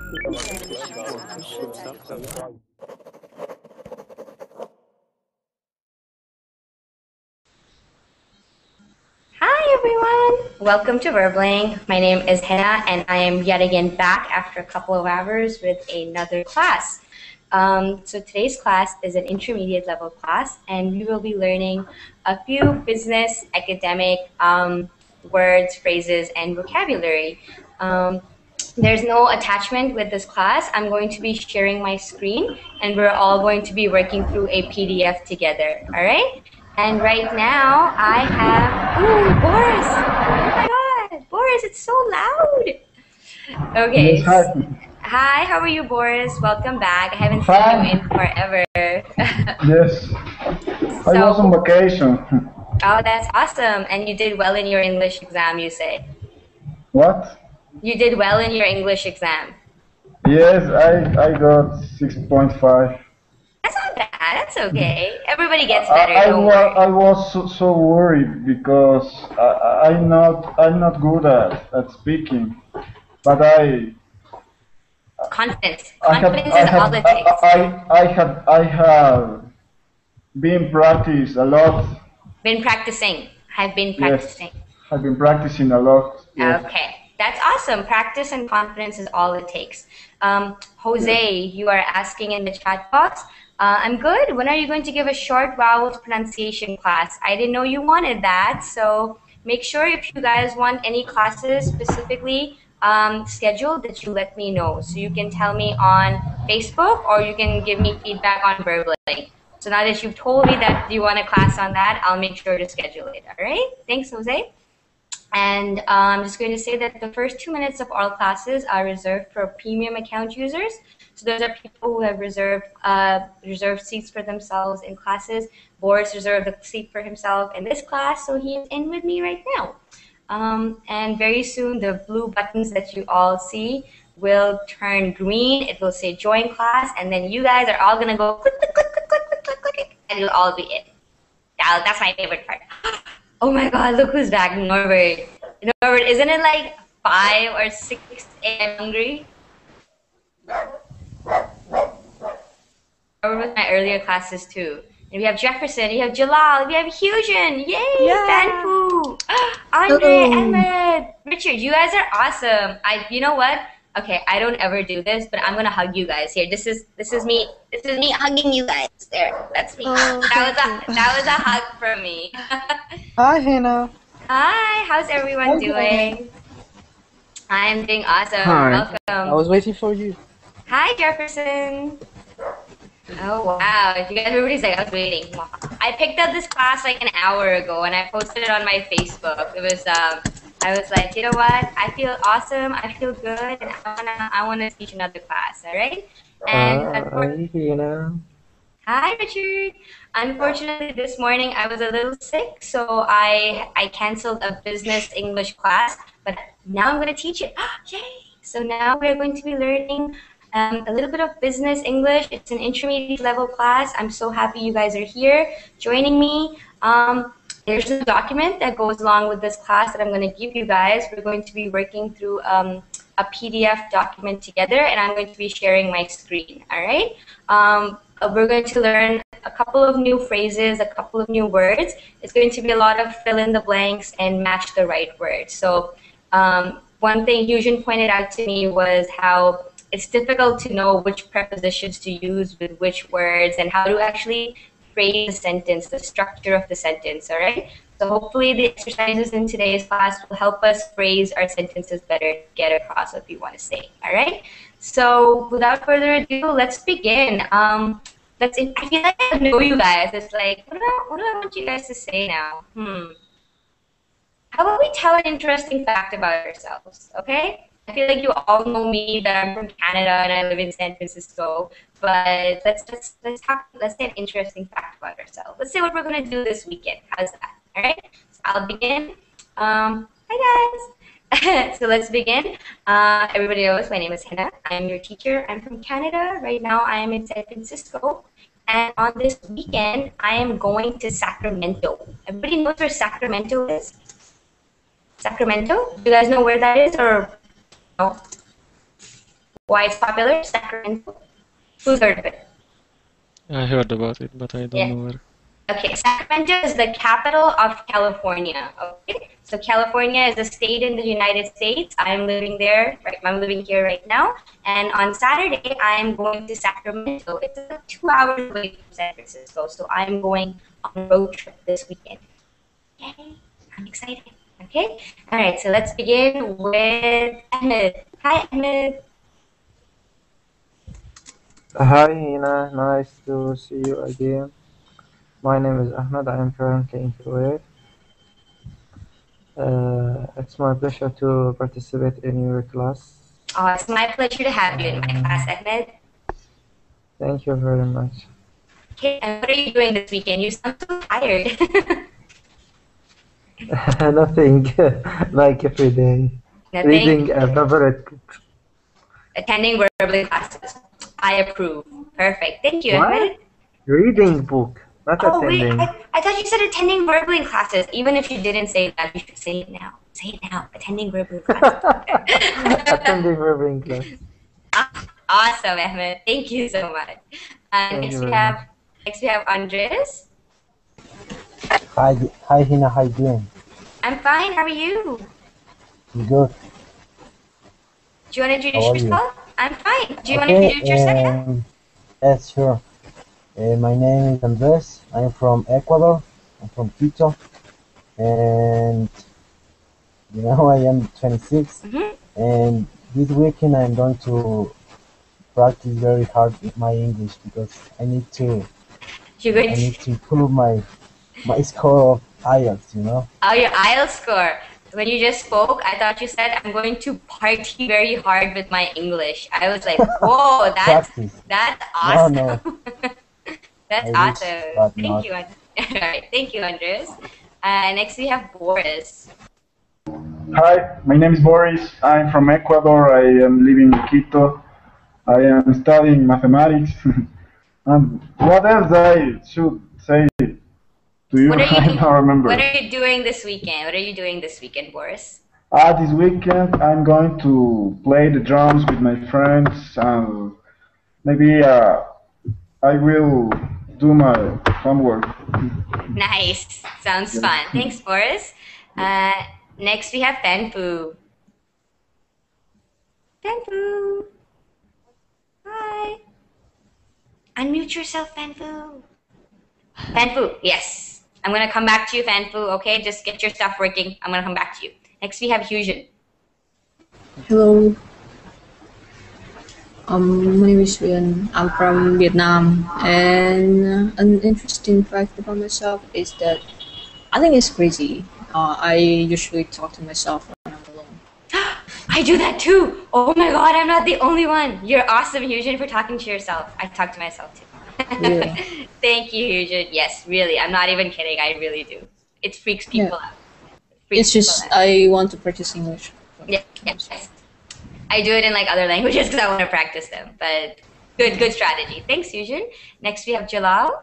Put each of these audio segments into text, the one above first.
Hi everyone! Welcome to Verbling. My name is Hina and I am yet again back after a couple of hours with another class. So today's class is an intermediate level class and we will be learning a few business, academic words, phrases, and vocabulary. There's no attachment with this class. I'm going to be sharing my screen and we're all going to be working through a PDF together, all right? And right now I have, ooh, Boris! Oh my God, Boris, it's so loud! Okay, Yes, hi, how are you, Boris? Welcome back. I haven't seen Hi. you in forever. Yes, I was on vacation. Oh, that's awesome. And you did well in your English exam, you say? What? You did well in your English exam. Yes, I got 6.5. That's not bad. That's okay. Everybody gets better. Don't I worry. was so worried because I'm not good at speaking, but Confidence. I have Confidence is all it takes. I have been practice a lot. Been practicing. I've been Yes, practicing. I've been practicing a lot. Yes. Okay. That's awesome. Practice and confidence is all it takes. Jose, you are asking in the chat box. I'm good. When are you going to give a short vowels pronunciation class? I didn't know you wanted that. So make sure if you guys want any classes specifically scheduled that you let me know. So you can tell me on Facebook or you can give me feedback on Verbling. So now that you've told me that you want a class on that, I'll make sure to schedule it. All right? Thanks, Jose. And I'm just going to say that the first 2 minutes of all classes are reserved for premium account users. So those are people who have reserved seats for themselves in classes. Boris reserved a seat for himself in this class, so he is in with me right now. And very soon, the blue buttons that you all see will turn green. It will say join class, and then you guys are all going to go click, click, click, click, click, click, click, click, click, and you'll all be in. That's my favorite part. Oh my God, look who's back, Norbert. Norbert, isn't it like 5 or 6 a.m. hungry? Norbert was my earlier classes too. And we have Jefferson, we have Jalal, we have Hujan, yay, Banfu, Andre, Ahmed, Richard, you guys are awesome. You know what? Okay, I don't ever do this, but I'm gonna hug you guys here. This is me hugging you guys. There, that's me. Oh, that was a hug from me. Hi, Hina. Hi, how's everyone doing? I'm doing awesome. Hi. Welcome. I was waiting for you. Hi, Jefferson. Oh wow! Everybody's like, I was waiting. Wow. I picked up this class like an hour ago, and I posted it on my Facebook. It was I was like, you know what? I feel awesome. I feel good, and I wanna teach another class. All right? And Hi, Hina. hi, Richard. Unfortunately, this morning I was a little sick, so I canceled a business English class. But now I'm going to teach it. Yay! So now we're going to be learning a little bit of business English. It's an intermediate level class. I'm so happy you guys are here joining me. There's a document that goes along with this class that I'm going to give you guys. We're going to be working through a PDF document together, and I'm going to be sharing my screen. All right? We're going to learn a couple of new phrases, a couple of new words. It's going to be a lot of fill in the blanks and match the right word. So one thing Hujan pointed out to me was how it's difficult to know which prepositions to use with which words and how to actually phrase the sentence, the structure of the sentence, all right? So hopefully the exercises in today's class will help us phrase our sentences better, get across what we want to say, all right? So without further ado, let's begin. I feel like I know you guys. It's like, what do I want you guys to say now? How about we tell an interesting fact about ourselves, okay? I feel like you all know me, that I'm from Canada and I live in San Francisco. But let's say an interesting fact about ourselves. Let's say what we're gonna do this weekend. How's that? All right. So I'll begin. Hi guys. So let's begin. Everybody knows my name is Hina. I'm your teacher. I'm from Canada. Right now I am in San Francisco. And on this weekend, I am going to Sacramento. Everybody knows where Sacramento is? Sacramento? Do you guys know where that is or no? Why it's popular? Sacramento. Who's heard of it? I heard about it, but I don't know where. Okay, Sacramento is the capital of California. Okay, so California is a state in the United States. I'm living there. Right, I'm living here right now. And on Saturday, I'm going to Sacramento. It's about 2 hours away from San Francisco. So I'm going on a road trip this weekend. Yay! I'm excited. Okay. All right. So let's begin with Ahmed. Hi, Ahmed. Hi, Hina. Nice to see you again. My name is Ahmed. I am currently in Kuwait. It's my pleasure to participate in your class. Oh, it's my pleasure to have you in my class, Ahmed. Thank you very much. Okay, and what are you doing this weekend? You sound so tired. Nothing, like every day. Nothing? Reading a favorite book. Attending verbal classes. I approve. Perfect. Thank you, What? Ahmed. Reading book, not Oh, wait. attending. I thought you said attending verbal classes. Even if you didn't say that, you should say it now. Say it now. Attending verbal classes. Attending verbal class. Awesome, Ahmed. Thank you so much. Thank Next you we very have much. Andres. Hi, Hina. How you doing? I'm fine. How are you? You good? Do you want to introduce How are you? yourself? I'm fine. Do you want to introduce yourself? Yes, sure. My name is Andres. I'm from Ecuador. I'm from Quito. And, I am 26. Mm-hmm. And this weekend I'm going to practice very hard with my English because I need to improve my score of IELTS. Oh, your IELTS score. When you just spoke, I thought you said, I'm going to party very hard with my English. I was like, whoa, that's awesome. No. That's I wish, awesome. but Thank not. you, All right. Thank you, Andres. Next we have Boris. Hi, my name is Boris. I'm from Ecuador. I am living in Quito. I am studying mathematics. And what else I should say to you? What are you I don't remember. What are you doing this weekend? What are you doing this weekend, Boris? This weekend I'm going to play the drums with my friends. And maybe I will do my homework. Nice. Sounds fun. Thanks, Boris. Next we have Fanfu. Fanfu. Hi. Unmute yourself, Fanfu. Fanfu, yes. I'm going to come back to you, Fanfu, okay? Just get your stuff working. I'm going to come back to you. Next we have Fusion. Hello. My name is Huyen. I'm from Vietnam, and an interesting fact about myself is that I think it's crazy. I usually talk to myself when I'm alone. I do that too. Oh my god, I'm not the only one. You're awesome, Fusion, for talking to yourself. I talk to myself too. Yeah. Thank you, Fusion. Yes, really. I'm not even kidding. I really do. It freaks people out. It's just I want to practice English. Yes. I do it in like other languages because I want to practice them. But good strategy. Thanks, Fusion. Next we have Jalal.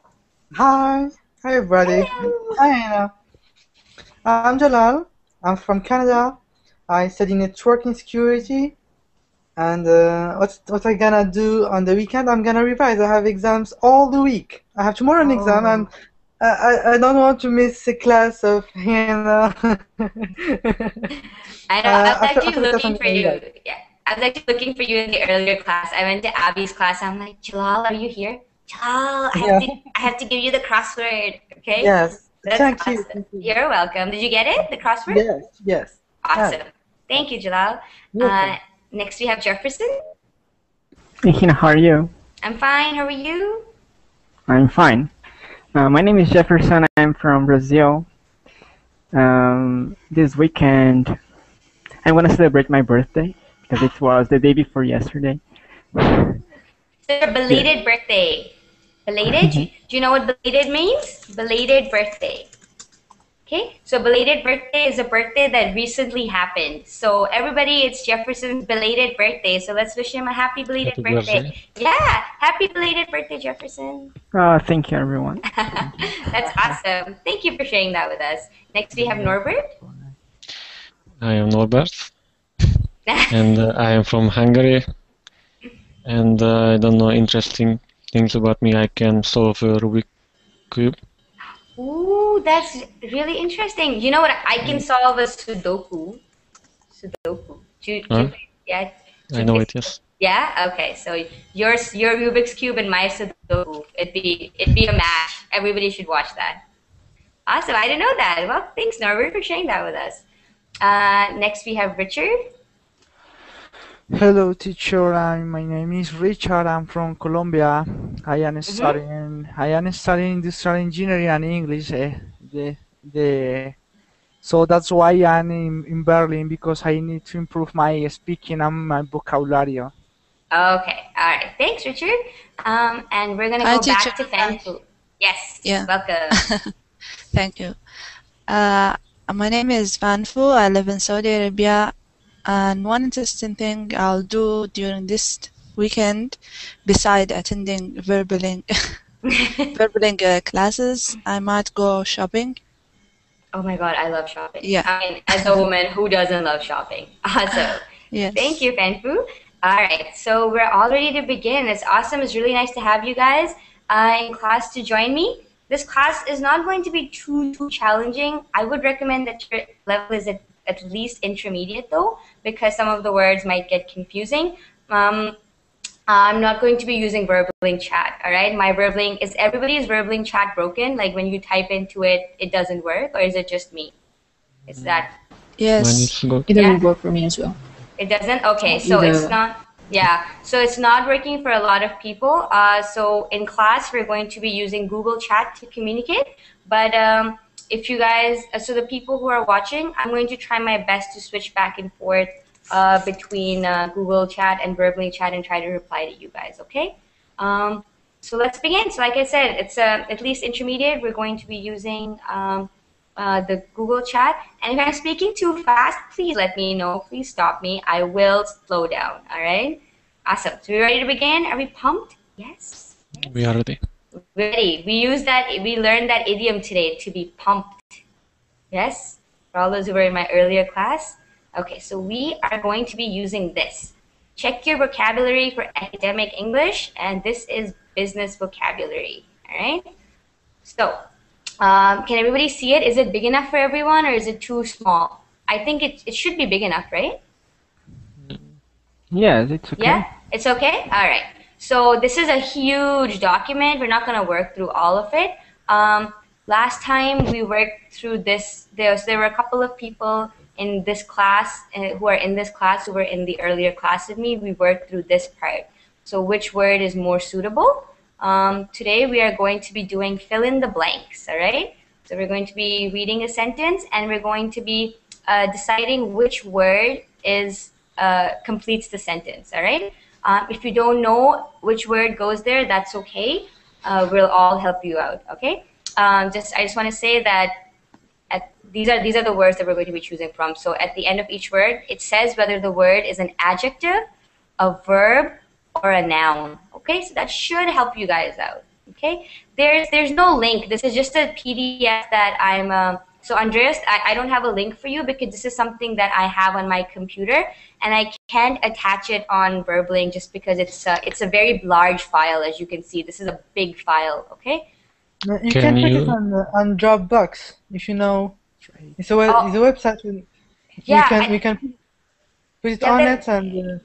Hi everybody. Hello. Hi, Hina. I'm Jalal. I'm from Canada. I study networking security. And what I gonna do on the weekend? I'm gonna revise. I have exams all the week. I have tomorrow an exam, and I don't want to miss a class of Hina. I know. I was actually looking for you. Yeah, I was actually looking for you in the earlier class. I went to Abby's class. I'm like, Jalal, are you here? Jalal, I have to give you the crossword. Okay. Yes. That's Thank awesome. you. You're welcome. Did you get it? The crossword? Yes. Awesome. Thank you, Jalal. Next we have Jefferson. Hina, how are you? I'm fine. How are you? I'm fine. My name is Jefferson. I'm from Brazil. This weekend, I'm going to celebrate my birthday because it was the day before yesterday. So your belated birthday. Belated? Do you know what belated means? Belated birthday. Okay, so belated birthday is a birthday that recently happened. So everybody, it's Jefferson's belated birthday. So let's wish him a happy belated birthday. Yeah, happy belated birthday, Jefferson. Thank you, everyone. That's awesome. Thank you for sharing that with us. Next, we have Norbert. I am Norbert, and I am from Hungary. And I don't know, interesting things about me. I can solve a Rubik cube. Ooh, that's really interesting. You know what? I can solve a Sudoku. Sudoku. Huh? Yeah. I know it, yes. Yeah. Okay. So your Rubik's cube and my Sudoku. It'd be a match. Everybody should watch that. Awesome. I didn't know that. Well, thanks, Norbert, for sharing that with us. Next we have Richard. Hello, teacher. My name is Richard. I'm from Colombia. I am studying industrial engineering and English. So that's why I'm in Berlin because I need to improve my speaking and my vocabulary. Okay. All right. Thanks, Richard. And we're gonna go back to Fanfu. Yes. Yeah. Welcome. Thank you. My name is Fanfu. I live in Saudi Arabia. And one interesting thing I'll do during this weekend, beside attending verbaling classes, I might go shopping. Oh my God, I love shopping. Yeah. I mean, as a woman, who doesn't love shopping? Awesome. Yes. Thank you, Fanfu. All right, so we're all ready to begin. It's awesome. It's really nice to have you guys in class to join me. This class is not going to be too challenging. I would recommend that your level is at least intermediate though, because some of the words might get confusing. I'm not going to be using verbaling chat, all right? My verbaling, is everybody's verbaling chat broken? Like when you type into it, it doesn't work, or is it just me? Is that? Yes. It doesn't work for me as well. It doesn't? Okay, so it's not, yeah. So it's not working for a lot of people. So in class, we're going to be using Google Chat to communicate, but if you guys, so the people who are watching, I'm going to try my best to switch back and forth between Google Chat and verbally chat and try to reply to you guys, okay? So let's begin. So like I said, it's at least intermediate. We're going to be using the Google Chat. And if I'm speaking too fast, please let me know. Please stop me. I will slow down, all right? Awesome. So we ready to begin? Are we pumped? Yes? We are ready. Ready. We learned that idiom today, to be pumped. Yes? For all those who were in my earlier class. Okay, so we are going to be using this. Check your vocabulary for academic English, and this is business vocabulary. All right? So, can everybody see it? Is it big enough for everyone, or is it too small? I think it should be big enough, right? Yes, it's okay. Yeah? It's okay? All right. So this is a huge document. We're not going to work through all of it. Last time we worked through this, there were a couple of people in this class who are in this class who were in the earlier class with me. We worked through this part. So which word is more suitable? Today we are going to be doing fill in the blanks, all right? So we're going to be reading a sentence and we're going to be deciding which word is completes the sentence, all right? If you don't know which word goes there, that's okay. We'll all help you out, okay? I just want to say that these are the words that we're going to be choosing from. So at the end of each word, it says whether the word is an adjective, a verb, or a noun, okay? So that should help you guys out, okay? There's no link. This is just a PDF that I'm... So Andreas, I don't have a link for you because this is something that I have on my computer and I can't attach it on Verbling just because it's a very large file, as you can see. This is a big file, okay? You can put it on Dropbox if you know. It's a website. Yeah, we can put it on it and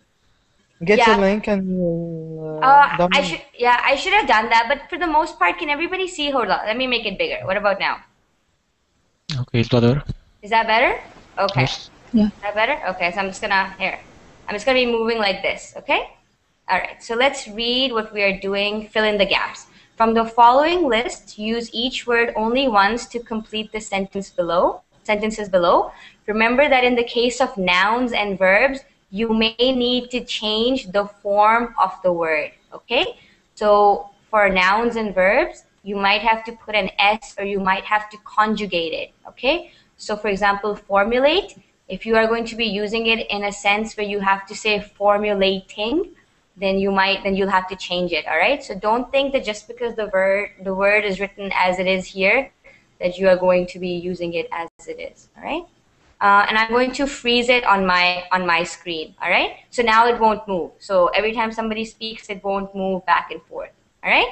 get your link and I should have done that, but for the most part, can everybody see? Hold on, let me make it bigger. What about now? Okay, it's better. Is that better? Okay. Yes. Yeah. Is that better? Okay, so I'm just gonna be moving like this, okay? All right, so let's read what we are doing, fill in the gaps. From the following list, use each word only once to complete the sentences below. Remember that in the case of nouns and verbs, you may need to change the form of the word, okay? So for nouns and verbs, you might have to put an S or you might have to conjugate it, okay? So for example, formulate, if you are going to be using it in a sense where you have to say formulating, then you'll have to change it, all right? So don't think that just because the word is written as it is here, that you are going to be using it as it is, all right? and I'm going to freeze it on my screen. All right. So now it won't move. So every time somebody speaks, it won't move back and forth. All right.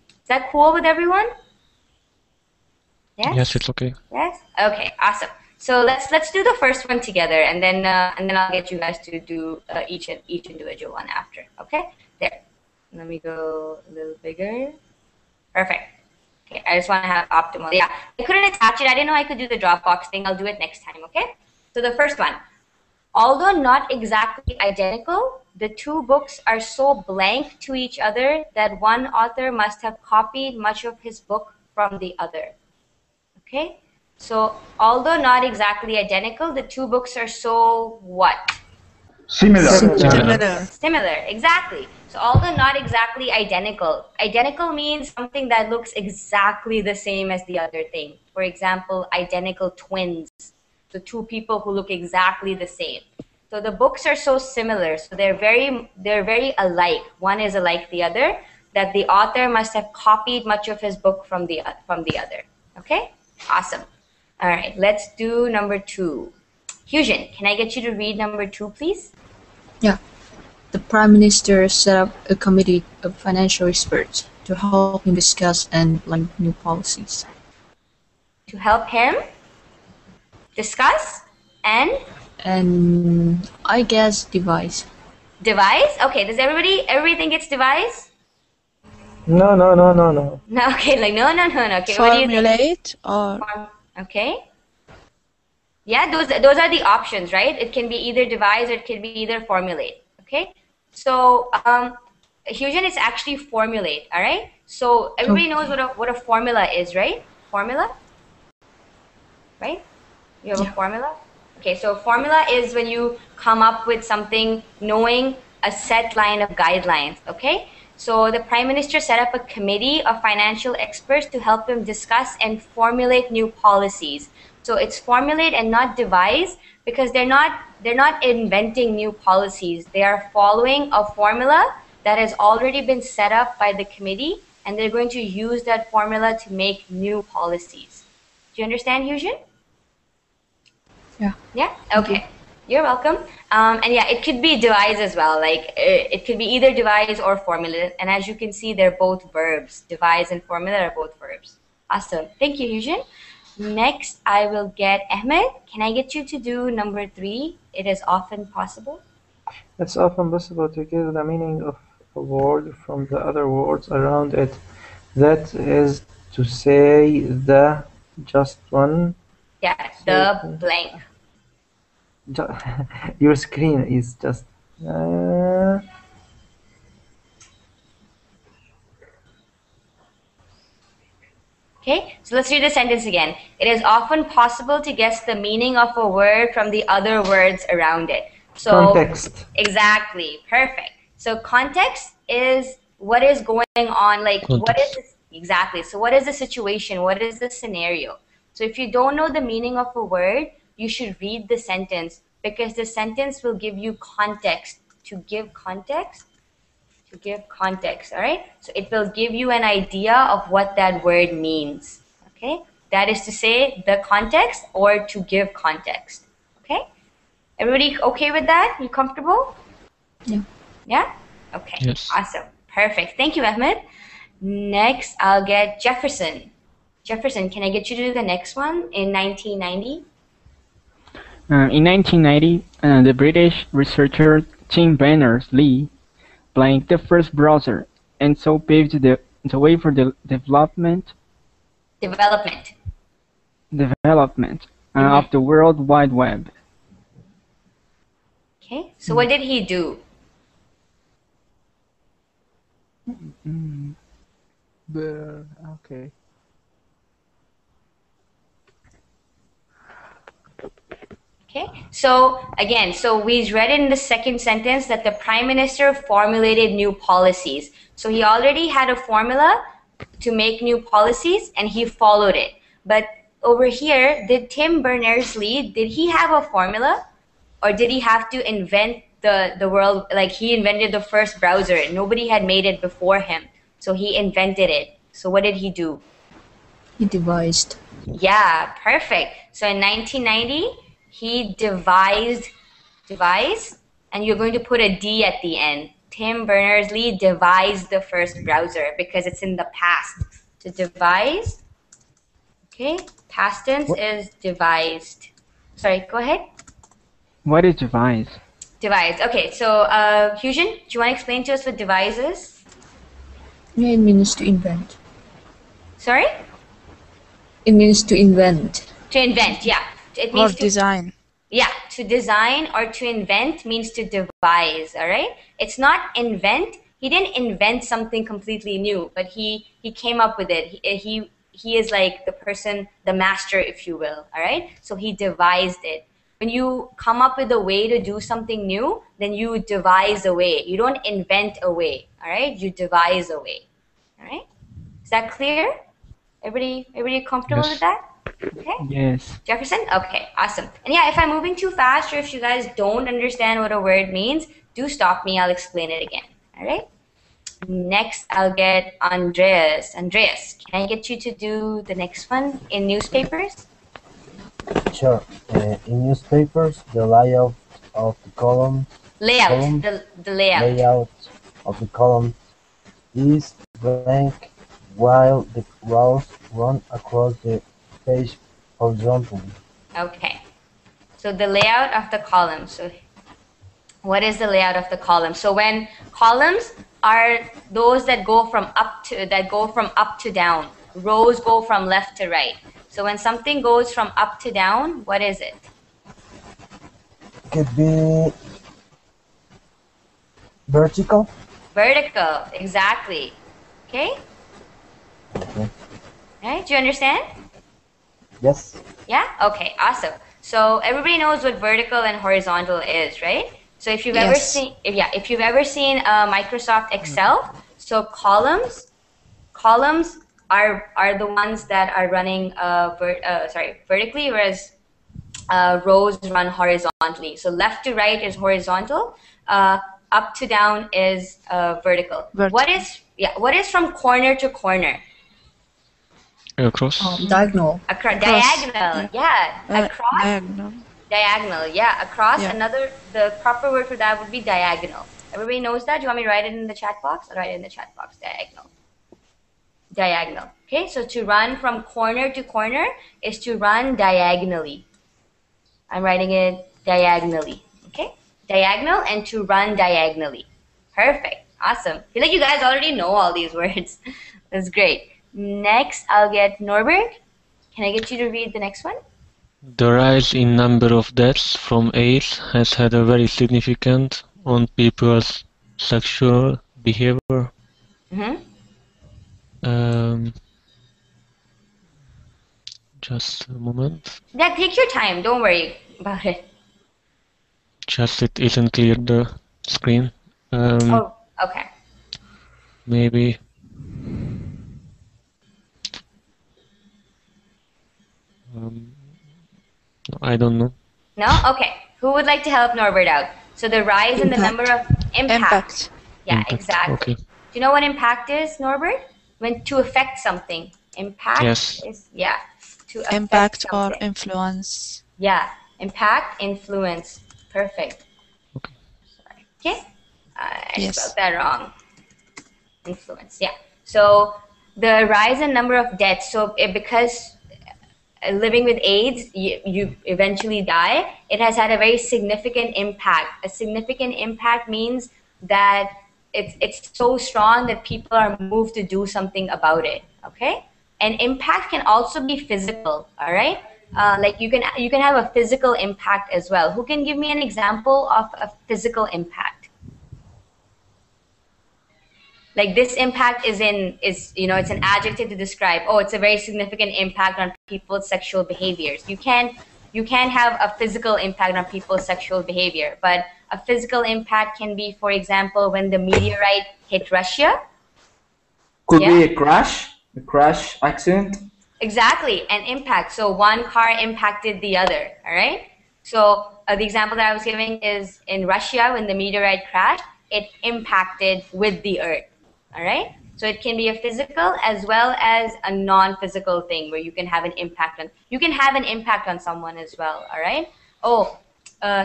Is that cool with everyone? Yes. Yes, it's okay. Yes. Okay. Awesome. So let's do the first one together, and then I'll get you guys to do each individual one after. Okay. There. Let me go a little bigger. Perfect. Okay, I just want to have optimal. Yeah, I couldn't attach it. I didn't know I could do the Dropbox thing. I'll do it next time, okay? So the first one. Although not exactly identical, the two books are so blank to each other that one author must have copied much of his book from the other. Okay? So although not exactly identical, the two books are so what? Similar. Similar, exactly. So although not exactly identical, identical means something that looks exactly the same as the other thing. For example, identical twins. So two people who look exactly the same. So the books are so similar, so they're very alike. One is alike the other, that the author must have copied much of his book from the other. Okay? Awesome. All right, let's do number 2. Fusion, can I get you to read number 2, please? Yeah. The Prime Minister set up a committee of financial experts to help him discuss and plan new policies. To help him discuss and I guess devise. Devise? Okay, does everybody think it's devise? No. No, okay, like no. Okay, what do you think? Formulate or Okay. Yeah, those are the options, right? It can be either devise or it can be either formulate. Okay. So Fusion is actually formulate. All right. So everybody knows what a formula is, right? Formula. Right? You have a formula. Okay. So formula is when you come up with something knowing a set line of guidelines. Okay. So the Prime Minister set up a committee of financial experts to help him discuss and formulate new policies. So it's formulate and not devise, because they're not inventing new policies. They are following a formula that has already been set up by the committee, and they're going to use that formula to make new policies. Do you understand, Fusion? Yeah. Yeah? Okay. You're welcome. And yeah, it could be devise as well. Like it could be either devise or formula. And as you can see, they're both verbs. Devise and formula are both verbs. Awesome. Thank you, Fusion. Next, I will get Ahmed. Can I get you to do number 3? It is often possible. It's often possible to give the meaning of a word from the other words around it. That is to say, the just one. Yeah, the blank. Your screen is just. Okay, so let's read the sentence again. It is often possible to guess the meaning of a word from the other words around it. So context. Exactly, perfect. So context is what is going on, like Context. what is this? Exactly. So what is the situation? What is the scenario? So if you don't know the meaning of a word, you should read the sentence, because the sentence will give you context. To give context. To give context, all right? So it will give you an idea of what that word means, okay? That is to say, the context or to give context, okay? Everybody okay with that? You comfortable? Yeah. Yeah? Okay. Yes. Awesome. Perfect. Thank you, Ahmed. Next, I'll get Jefferson. Jefferson, can I get you to do the next one in 1990? In 1990, the British researcher Tim Berners-Lee blanked the first browser, and so paved the way for the development of the World Wide Web. Okay, so what did he do? Okay. Okay, so again, so we read in the second sentence that the Prime Minister formulated new policies. So he already had a formula to make new policies and he followed it. But over here, did Tim Berners-Lee, did he have a formula, or did he have to invent the world, like he invented the first browser? Nobody had made it before him. So he invented it. So what did he do? He devised. Yeah, perfect. So in 1990, He devised, and you're going to put a D at the end. Tim Berners-Lee devised the first browser because it's in the past. To devise, okay, past tense is devised. Sorry, go ahead. What is devise? Devise. Okay, so Fusion, do you want to explain to us what devise is? Yeah, it means to invent. Sorry? It means to invent. To invent, yeah. It means Or design. Yeah, to design or to invent means to devise, all right? It's not invent. He didn't invent something completely new, but he came up with it. He is like the person, the master, if you will, all right? So he devised it. When you come up with a way to do something new, then you devise a way. You don't invent a way, all right? You devise a way, all right? Is that clear? Everybody comfortable with that? Okay. Yes. Jefferson? Okay, awesome. And yeah, if I'm moving too fast or if you guys don't understand what a word means, do stop me. I'll explain it again. All right? Next, I'll get Andreas. Andreas, can I get you to do the next one in newspapers? Sure. In newspapers, the layout of the column. The layout. Layout of the column is blank, while the rows run across the page horizontally. Okay. So the layout of the column. So what is the layout of the column? So when columns are those that go from up to down. Rows go from left to right. So when something goes from up to down, what is it? Could be vertical. Vertical, exactly. Okay? Okay. Right? Do you understand? Yes. Yeah? Okay, awesome. So everybody knows what vertical and horizontal is, right? So if you've ever seen Microsoft Excel, so columns are the ones that are running vertically, whereas rows run horizontally. So left to right is horizontal, up to down is vertical. What is from corner to corner? Across. Diagonal. Diagonal. Yeah. Across. Diagonal. Diagonal. Yeah. Across. The proper word for that would be diagonal. Everybody knows that. Do you want me to write it in the chat box? I'll write it in the chat box. Diagonal. Diagonal. Okay. So to run from corner to corner is to run diagonally. I'm writing it diagonally. Okay. Diagonal and to run diagonally. Perfect. Awesome. I feel like you guys already know all these words. That's great. Next, I'll get Norbert. Can I get you to read the next one? The rise in number of deaths from AIDS has had a very significant on people's sexual behavior. Just a moment. Yeah, take your time. Don't worry about it. Just it isn't clear the screen. Oh, okay. Maybe. I don't know. No? Okay. Who would like to help Norbert out? So the rise in the number of impact. Yeah, exactly. Okay. Do you know what impact is, Norbert? When to affect something. Impact is to affect impact something. or influence. Yeah. Impact, influence. Perfect. Okay. Sorry. Okay. I spelled that wrong. Influence. Yeah. So the rise in number of deaths. So because living with AIDS, you eventually die, it has had a very significant impact. A significant impact means that it's so strong that people are moved to do something about it, okay? And impact can also be physical, all right? Like you can have a physical impact as well. Who can give me an example of a physical impact? Like this impact it's an adjective to describe, oh, it's a very significant impact on people's sexual behaviors. You can have a physical impact on people's sexual behavior, but a physical impact can be, for example, when the meteorite hit Russia. Could be a crash accident. Exactly, an impact. So one car impacted the other, all right? So the example that I was giving is in Russia, when the meteorite crashed, it impacted with the earth. All right. So it can be a physical as well as a non-physical thing where you can have an impact on someone as well. All right. Oh,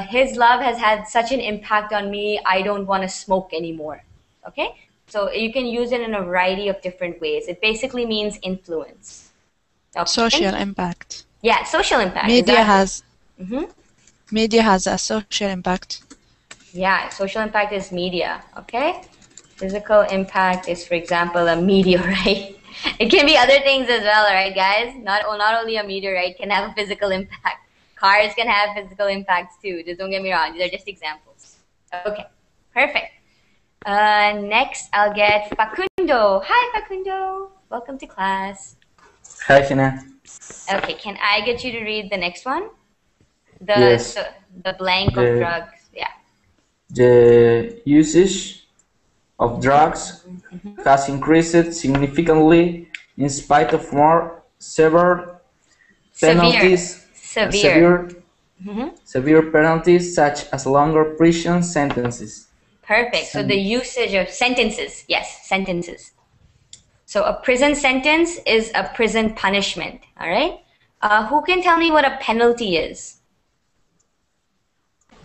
his love has had such an impact on me, I don't want to smoke anymore. Okay? So you can use it in a variety of different ways. It basically means influence. Okay. Social impact. Yeah, social impact. Media exactly. has media has a social impact. Yeah, social impact is media. Okay? Physical impact is, for example, a meteorite. It can be other things as well, right, guys? Not only a meteorite can have a physical impact. Cars can have physical impacts too. Just don't get me wrong. These are just examples. Okay, perfect. Next, I'll get Facundo. Hi, Facundo. Welcome to class. Hi, Hina. Okay, can I get you to read the next one? Yes. The blank of drugs. Yeah. The usage of drugs has increased significantly in spite of more severe penalties. Severe penalties such as longer prison sentences. Perfect. So the usage of sentences. Yes, sentences. So a prison sentence is a prison punishment. All right. Who can tell me what a penalty is?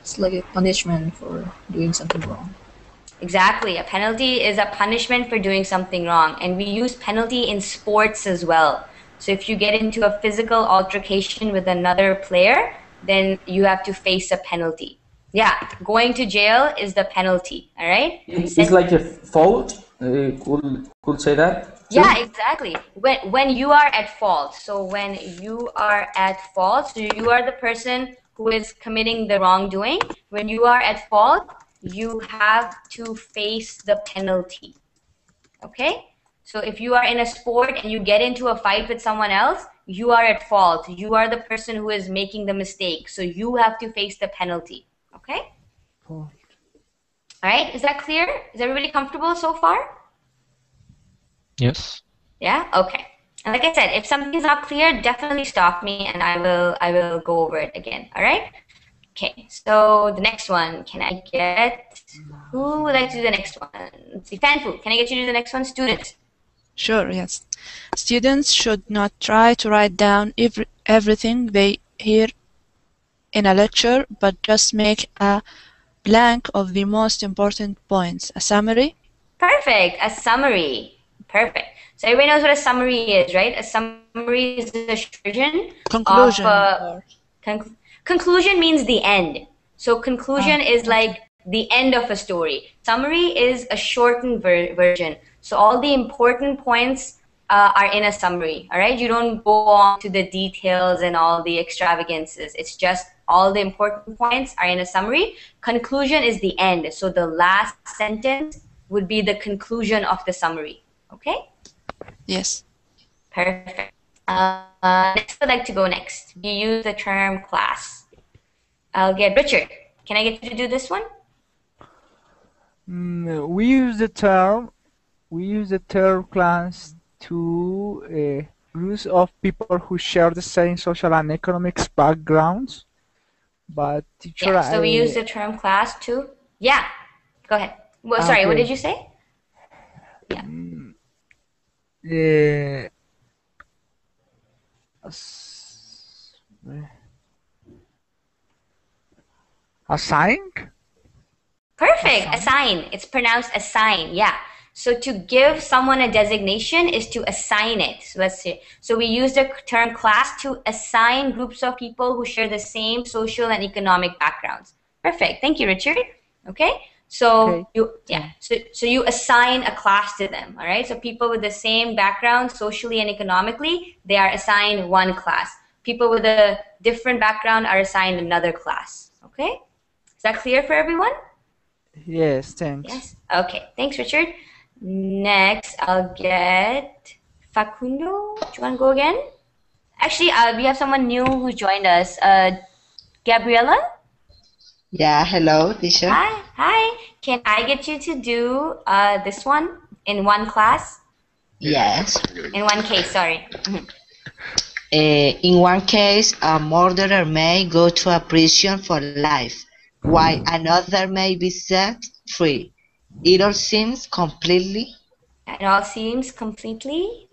It's like a punishment for doing something wrong. Exactly. A penalty is a punishment for doing something wrong. And we use penalty in sports as well. So if you get into a physical altercation with another player, then you have to face a penalty. Yeah, going to jail is the penalty, all right? It's like a fault, could say that? Too? Yeah, exactly. When you are at fault. So when you are at fault, so you are the person who is committing the wrongdoing. When you are at fault, you have to face the penalty, okay? So if you are in a sport and you get into a fight with someone else, you are at fault. You are the person who is making the mistake. So you have to face the penalty, okay? All right, is that clear? Is everybody comfortable so far? Yes. Yeah, okay. And like I said, if something's not clear, definitely stop me and I will go over it again, all right? Okay, so the next one, can I get, who would like to do the next one? Let's see, Fanfu, can I get you to do the next one? Students. Sure, yes. Students should not try to write down everything they hear in a lecture, but just make a blank of the most important points. A summary? Perfect, a summary. Perfect. So everybody knows what a summary is, right? A summary is a version conclusion. Of conclusion means the end. So conclusion is like the end of a story. Summary is a shortened version. So all the important points are in a summary, all right? You don't go on to the details and all the extravagances. It's just all the important points are in a summary. Conclusion is the end. So the last sentence would be the conclusion of the summary, okay? Yes. Perfect. Next, I'd like to go next. We use the term class. I'll get Richard. Can I get you to do this one? We use the term class to groups of people who share the same social and economics backgrounds. But teacher, yeah, so we use the term class too. Yeah, go ahead. Well, sorry, what did you say? Yeah. Assign? Perfect. Assign. It's pronounced assign. Yeah. So to give someone a designation is to assign it. So let's see. So we use the term class to assign groups of people who share the same social and economic backgrounds. Perfect. Thank you, Richard. Okay. So so you assign a class to them. All right. So people with the same background socially and economically, they are assigned one class. People with a different background are assigned another class. Okay. Is that clear for everyone? Yes, thanks. Yes. Okay. Thanks, Richard. Next, I'll get Facundo. Do you want to go again? Actually, we have someone new who joined us. Gabriella? Yeah, hello, teacher. Hi. Hi. Can I get you to do this one in one class? Yes. In one case, sorry. In one case, a murderer may go to a prison for life, while another may be set free. It all seems completely. It all seems completely.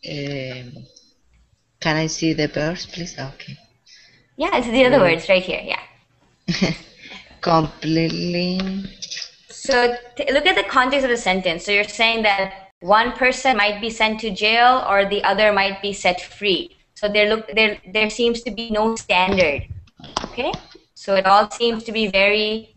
Can I see the verse, please? Okay. Yeah, it's the other words right here. Yeah. Completely. So look at the context of the sentence. So you're saying that one person might be sent to jail or the other might be set free. So there seems to be no standard. Okay? So it all seems to be very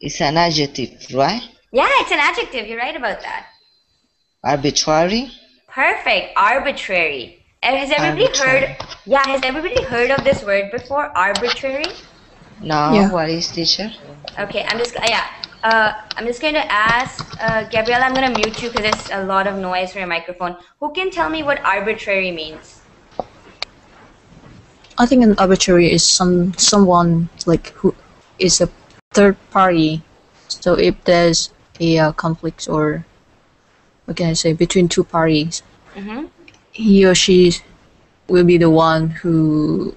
It's an adjective, right? Yeah, it's an adjective. You're right about that. Arbitrary? Perfect. Arbitrary. Has everybody heard? Yeah, has everybody heard of this word before? Arbitrary. No. Yeah. What is, teacher? Okay, I'm just going to ask Gabriella. I'm going to mute you because there's a lot of noise from your microphone. Who can tell me what arbitrary means? I think an arbitrary is someone like who is a third party. So if there's a conflict, or what can I say, between two parties, he or she will be the one who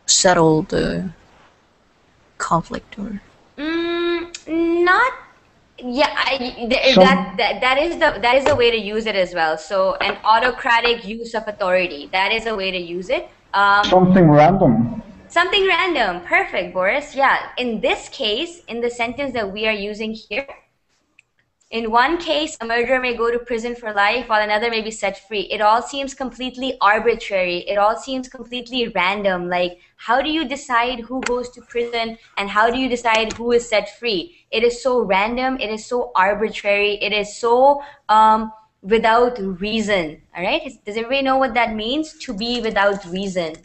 settle the conflict, or Not. Yeah, that is the way to use it as well. So an autocratic use of authority. That is a way to use it. Something random. Something random. Perfect, Boris. Yeah. In this case, in the sentence that we are using here, in one case, a murderer may go to prison for life while another may be set free. It all seems completely arbitrary. It all seems completely random. Like, how do you decide who goes to prison and how do you decide who is set free? It is so random. It is so arbitrary. It is so without reason. All right? Does everybody know what that means? To be without reason.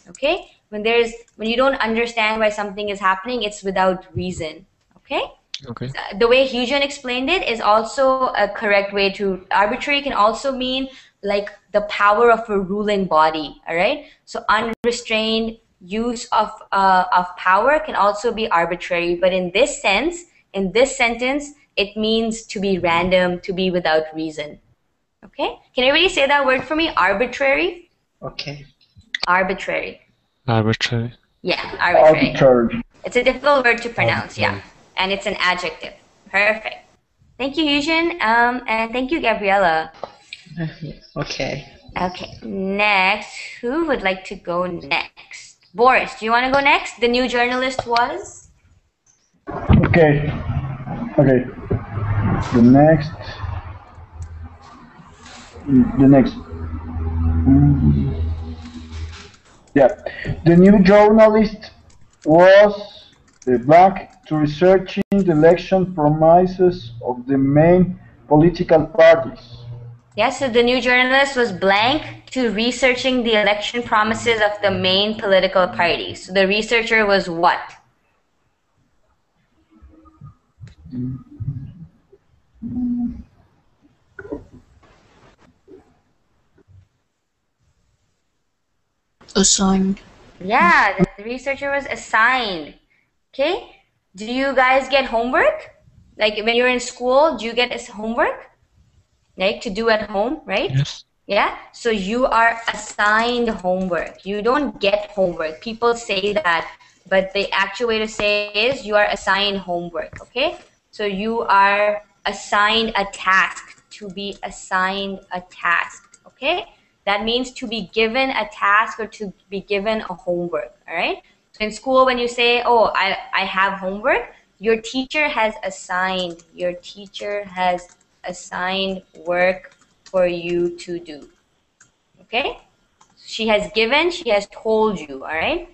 Okay? When you don't understand why something is happening, it's without reason. Okay? Okay. The way Hyujin explained it is also a correct way to. Arbitrary can also mean like the power of a ruling body. All right. So unrestrained use of power can also be arbitrary. But in this sense, in this sentence, it means to be random, to be without reason. Okay. Can everybody say that word for me? Arbitrary. Okay. Arbitrary. Arbitrary. Yeah. Arbitrary. Arbitrary. It's a difficult word to pronounce. Yeah. And it's an adjective. Perfect. Thank you, Hyujin. And thank you, Gabriella. Okay. Okay. Next, who would like to go next? Boris, do you want to go next? The new journalist was? Okay. Okay. The next. Yeah. The new journalist was blank to researching the election promises of the main political parties. Yes, so the new journalist was blank to researching the election promises of the main political parties. So the researcher was what? assigned. Yeah, the researcher was assigned. Okay? Do you guys get homework? Like when you're in school, do you get homework? Like to do at home, right? Yes. Yeah? So you are assigned homework. You don't get homework. People say that, but the actual way to say is you are assigned homework, okay? So you are assigned a task, to be assigned a task, okay? That means to be given a task or to be given a homework, all right? So in school, when you say, oh, I have homework, your teacher has assigned work for you to do, okay? She has given, she has told you, all right?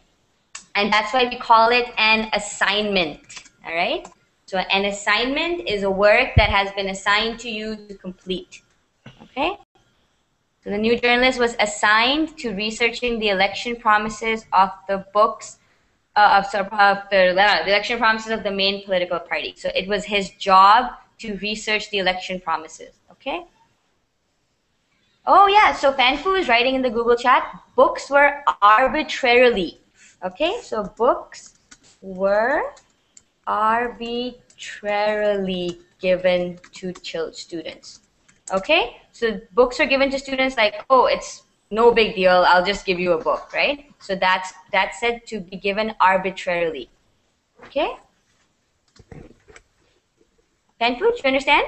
And that's why we call it an assignment, all right? So an assignment is a work that has been assigned to you to complete, okay? So the new journalist was assigned to researching the election promises of the books, the election promises of the main political party. So it was his job to research the election promises, okay? Oh yeah, so Fanfu is writing in the Google chat, books were arbitrarily, okay? So books were arbitrarily given to students, okay? So books are given to students like, oh, it's no big deal, I'll just give you a book, right? So that's said to be given arbitrarily, okay? Fanfu, do you understand?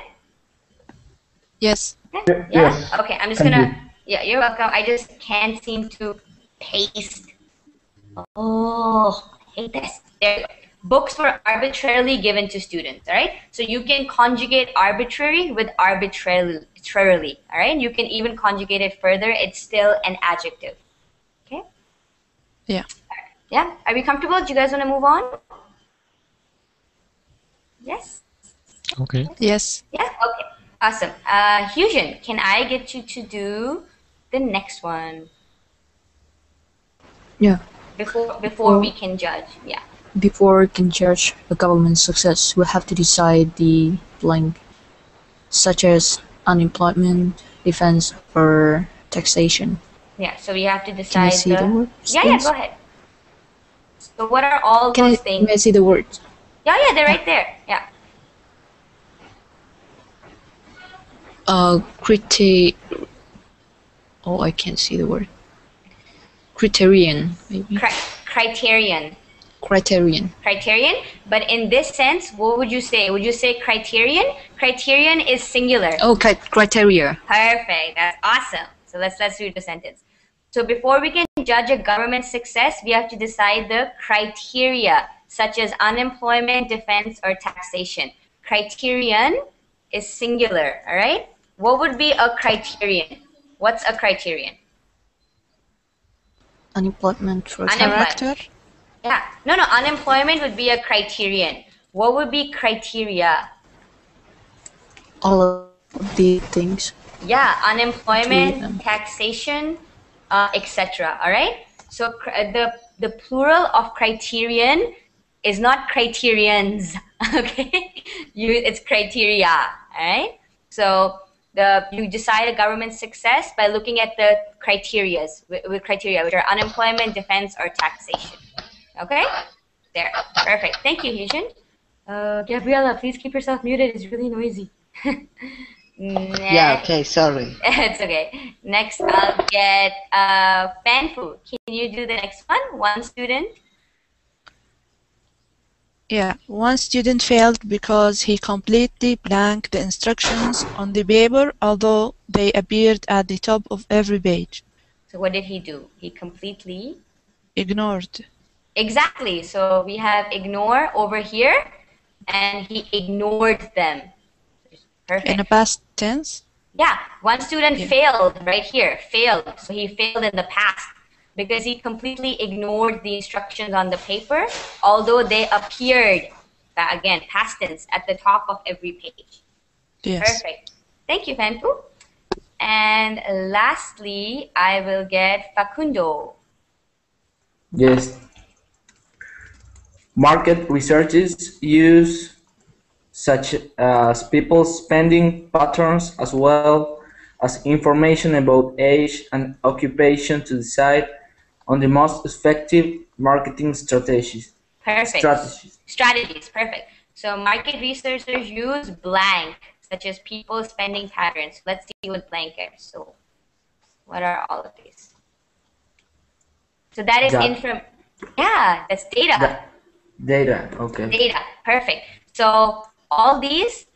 Yes. Yeah? Yes. Okay, I'm just Thank you. gonna, yeah, you're welcome. I just can't seem to paste. Oh, I hate this. There you go. Books were arbitrarily given to students, all right? So you can conjugate arbitrary with arbitrarily, all right? You can even conjugate it further. It's still an adjective, okay? Yeah. Yeah, are we comfortable? Do you guys want to move on? Yes? Okay. Yes. Yeah, okay, awesome. Hyun, can I get you to do the next one Yeah. before we can judge? Yeah. Before we can judge a government's success, we have to decide the blank, such as unemployment, defense, or taxation. Yeah, so we have to Can decide I see the words? Yeah, please? go ahead. So what are all Can those I, things? can I see the words? Yeah, they're right there. Yeah. Criteria. Oh, I can't see the word. Criterion, maybe. Criterion. Criterion. But in this sense, what would you say? Would you say criterion? Criterion is singular. Oh, criteria. Perfect. That's awesome. So let's read the sentence. So before we can judge a government's success, we have to decide the criteria, such as unemployment, defense, or taxation. Criterion is singular, all right? What would be a criterion? What's a criterion? Unemployment for Character. Yeah. No, unemployment would be a criterion. What would be criteria? all of the things. Yeah, unemployment, taxation, etc. All right. So the plural of criterion is not criterions. Okay, it's criteria. All right. So you decide a government's success by looking at the criterias with criteria, which are unemployment, defense, or taxation. Okay. There. Perfect. Thank you, Hyun. Gabriella, please keep yourself muted. It's really noisy. Yeah, okay, sorry. It's okay. Next, I'll get Fanfu. Can you do the next one? One student. Yeah, one student failed because he completely blanked the instructions on the paper, although they appeared at the top of every page. So what did he do? He completely ignored. Exactly. So we have ignore over here, and he ignored them. Perfect. In the past tense? Yeah, one student failed right here, failed. So he failed in the past because he completely ignored the instructions on the paper, although they appeared, again, past tense, at the top of every page. Yes. Perfect. Thank you, Fanfu. And lastly, I will get Facundo. Yes. Market researchers use such as people's spending patterns as well as information about age and occupation to decide on the most effective marketing strategies. Perfect. Strategies, perfect. So market researchers use blank, such as people's spending patterns. Let's see what blank is. So what are all of these? So that is yeah, that's data. Data, okay. Data, perfect. So all these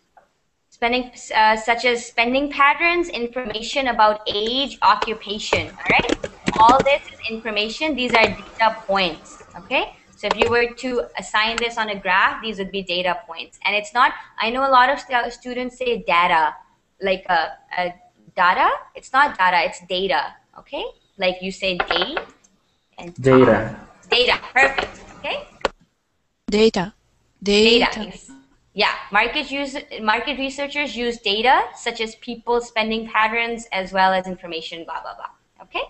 spending, such as spending patterns, information about age, occupation, all right? All this is information. These are data points, okay? So if you were to assign this on a graph, these would be data points. And it's not, I know a lot of students say data, like data. It's not data, it's data, okay? Like you say date and data. Data, perfect, okay? Data. Yeah, market researchers use data such as people's spending patterns as well as information, blah, blah, blah. Okay,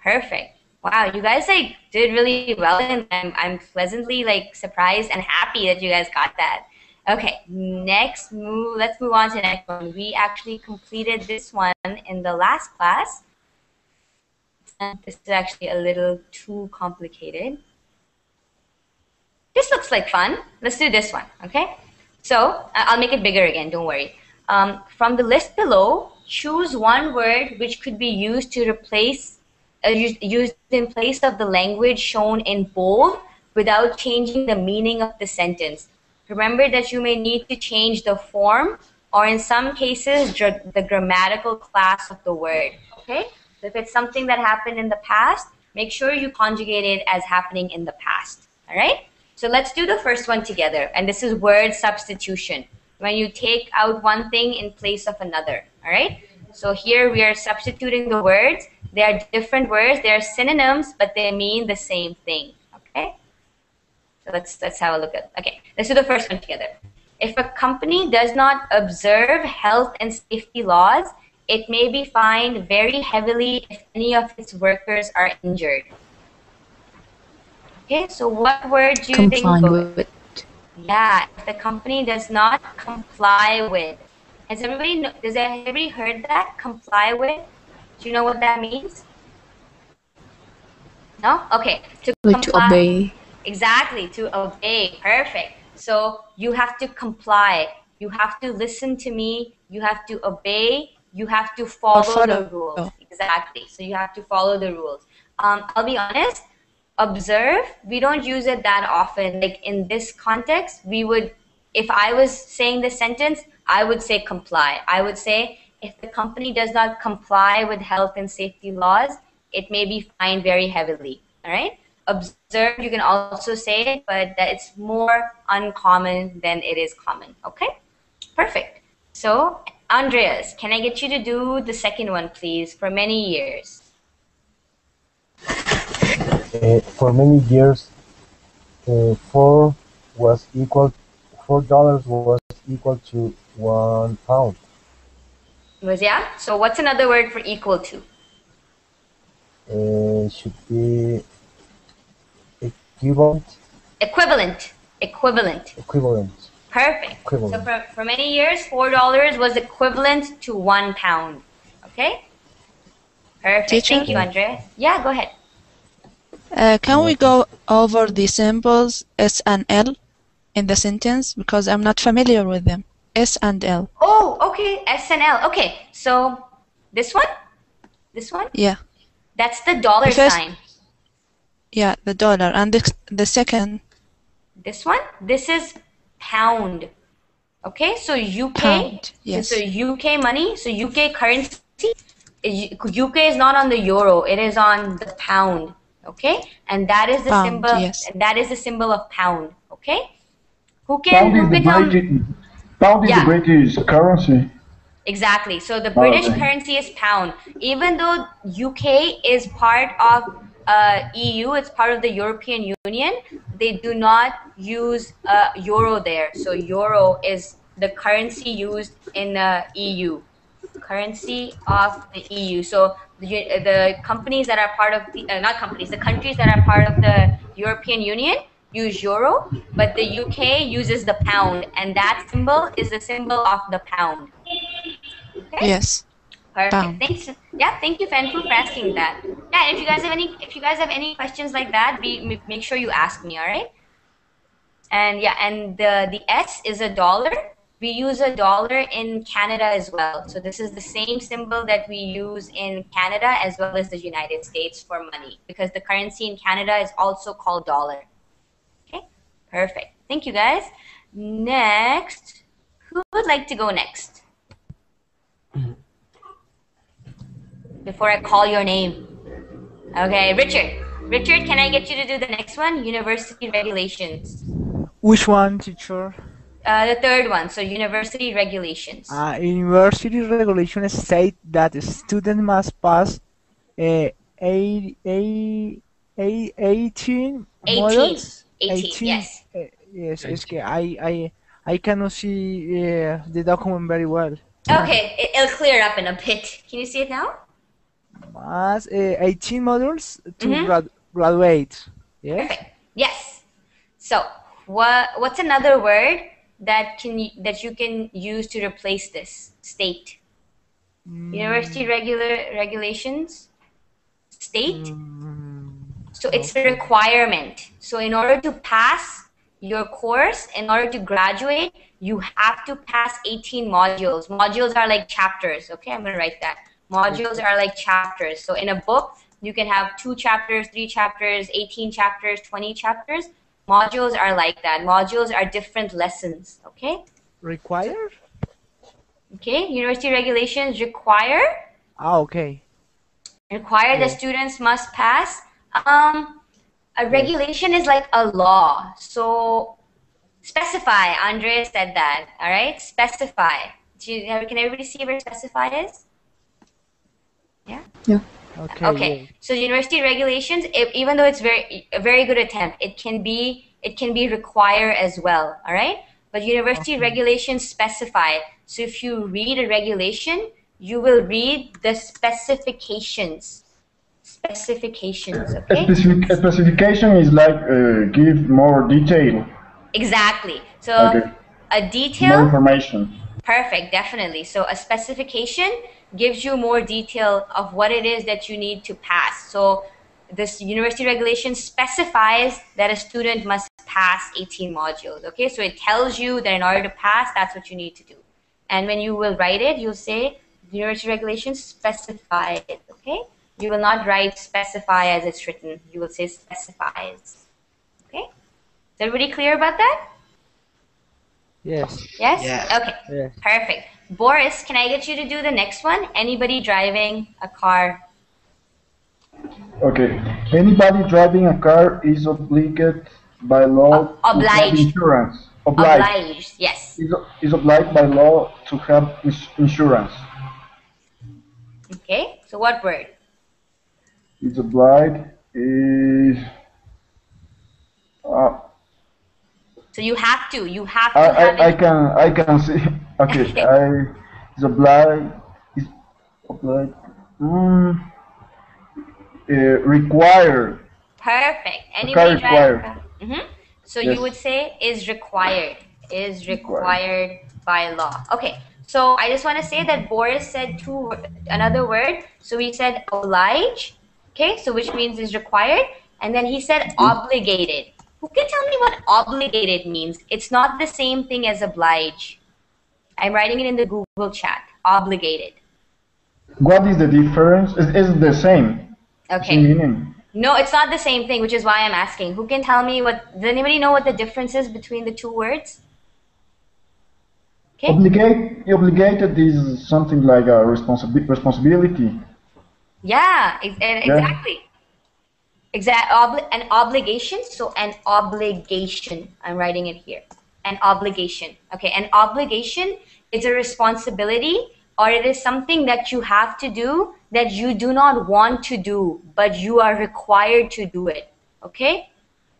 perfect. Wow, you guys did really well, and I'm pleasantly surprised and happy that you guys got that. Okay, let's move on to the next one. We actually completed this one in the last class. And this is actually a little too complicated. This looks like fun. Let's do this one, okay? So I'll make it bigger again, don't worry. From the list below, choose one word which could be used to replace, used in place of the language shown in bold without changing the meaning of the sentence. Remember that you may need to change the form or in some cases, the grammatical class of the word, okay? So if it's something that happened in the past, make sure you conjugate it as happening in the past, all right? So let's do the first one together, and this is word substitution, when you take out one thing in place of another, all right? So here we are substituting the words. They are different words, they are synonyms, but they mean the same thing, okay? So let's have a look at, okay, let's do the first one together. If a company does not observe health and safety laws, it may be fined very heavily if any of its workers are injured. Okay, so what word do you think? Comply with. Yeah, if the company does not comply with. Has everybody heard that? Comply with? Do you know what that means? No? Okay. To Like to obey. Exactly, to obey. Perfect. So you have to comply. You have to listen to me. You have to obey. You have to follow the rules. Exactly. So you have to follow the rules. I'll be honest. Observe, we don't use it that often. Like in this context, we would, if I was saying this sentence, I would say comply. I would say if the company does not comply with health and safety laws, it may be fined very heavily. All right? Observe, you can also say it, but that it's more uncommon than it is common. Okay? Perfect. So, Andreas, can I get you to do the second one, please, for many years? For many years, $4 was equal to £1. Yeah. So what's another word for equal to? Should be equivalent. Equivalent. Perfect. Equivalent. So for many years, $4 was equivalent to £1. Okay. Perfect. Teacher? Thank you, Andrea. Yeah, go ahead. Can we go over the symbols S and L in the sentence? Because I'm not familiar with them. S and L. Oh, okay. S and L. Okay. So this one? This one? Yeah. That's the dollar sign. Yeah, the dollar. And the second? This one? This is pound. Okay, so UK. Pound, yes. So UK money, so UK currency. UK is not on the euro, it is on the pound. Okay, and that is the pound, symbol. Yes. That is the symbol of pound. Okay, Pound is the British currency. Exactly. So the British currency is pound. Even though UK is part of EU, it's part of the European Union, they do not use euro there. So euro is the currency used in the EU. Currency of the EU. So the companies that are part of the, not companies, the countries that are part of the European Union use euro, but the UK uses the pound, and that symbol is the symbol of the pound. Okay? Yes. Perfect. Pound. Thanks. Yeah, thank you, Fanfu, for asking that. Yeah, and if you guys have any questions like that, make sure you ask me. All right. And yeah, and the S is a dollar. We use a dollar in Canada as well. So this is the same symbol that we use in Canada as well as the United States for money, because the currency in Canada is also called dollar. Okay, perfect. Thank you, guys. Next, who would like to go next? Before I call your name. Okay, Richard. Richard, can I get you to do the next one? University regulations. Which one, teacher? The third one, so university regulations. University regulations state that a student must pass 18 models. 18, yes. Yes, es que I cannot see the document very well. Okay, it'll clear up in a bit. Can you see it now? Más 18 models to graduate. Yes. Perfect. Yes. So, what's another word that you can use to replace this? State. University regulations. State. So it's a requirement. So in order to pass your course, in order to graduate, you have to pass 18 modules. Modules are like chapters. Okay, I'm going to write that. Modules are like chapters. So in a book, you can have 2 chapters, 3 chapters, 18 chapters, 20 chapters. Modules are like that. Modules are different lessons. Okay? Required? Okay, university regulations require Okay. that students must pass. A regulation is like a law. So specify. Andrea said that. All right, specify. Can everybody see where specify is? Yeah. Yeah. Okay. Yes. So university regulations, even though it's a very good attempt, it can be require as well. All right. But university regulations specify. So if you read a regulation, you will read the specifications. Specifications. Okay. A specification is like give more detail. Exactly. So a detail. More information. Perfect, definitely. So a specification gives you more detail of what it is that you need to pass. So this university regulation specifies that a student must pass 18 modules. Okay, so it tells you that in order to pass, that's what you need to do. And when you will write it, you'll say university regulations specify it. Okay, you will not write specify as it's written. You will say specifies. Okay, is everybody clear about that? Yes. Yes? Yeah. Okay. Yes. Perfect. Boris, can I get you to do the next one? Anybody driving a car? Okay. Anybody driving a car is obliged by law to have insurance. Obliged, yes. Is obliged by law to have insurance. Okay. So what word? Is obliged is... So you have to. You have to. I can see. Okay. Is obliged. Is obliged. Required. Perfect. Anybody required. So you would say is required. Is required by law. Okay. So I just want to say that Boris said another word. So we said oblige. Okay. So which means is required, and then he said obligated. Who can tell me what obligated means? It's not the same thing as oblige. I'm writing it in the Google chat. Obligated. What is the difference? Is the same? Okay. Same meaning. No, it's not the same thing, which is why I'm asking. Who can tell me does anybody know what the difference is between the two words? Okay. Obligated is something like a responsibility. Yeah, exactly. An obligation. So an obligation. I'm writing it here. An obligation. Okay. An obligation is a responsibility, or it is something that you have to do that you do not want to do, but you are required to do it. Okay.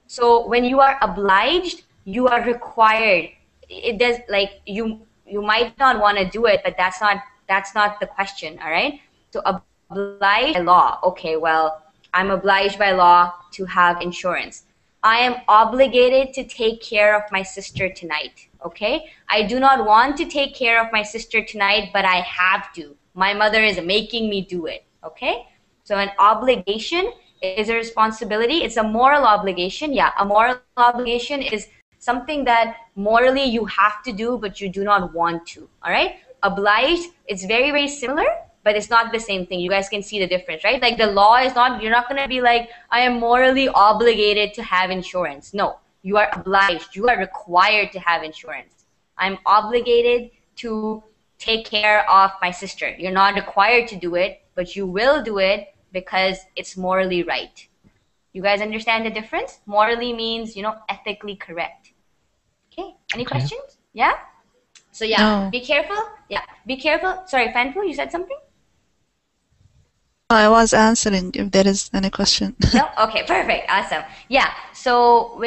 So when you are obliged, you are required. It does, like, you might not want to do it, but that's not the question. All right. So obliged by law. Okay. Well, I'm obliged by law to have insurance. I am obligated to take care of my sister tonight. Okay? I do not want to take care of my sister tonight, but I have to. My mother is making me do it. Okay? So an obligation is a responsibility. It's a moral obligation. Yeah, a moral obligation is something that morally you have to do, but you do not want to. All right? Obliged, it's very, very similar, but it's not the same thing. You guys can see the difference, right? Like the law is not, you're not going to be like, I am morally obligated to have insurance. No, you are obliged. You are required to have insurance. I'm obligated to take care of my sister. You're not required to do it, but you will do it because it's morally right. You guys understand the difference? Morally means, ethically correct. Okay, any questions? Yeah? So yeah, be careful. Yeah, be careful. Sorry, Fanfu, you said something? I was answering if there is any question. No? Okay, perfect. Awesome. Yeah. So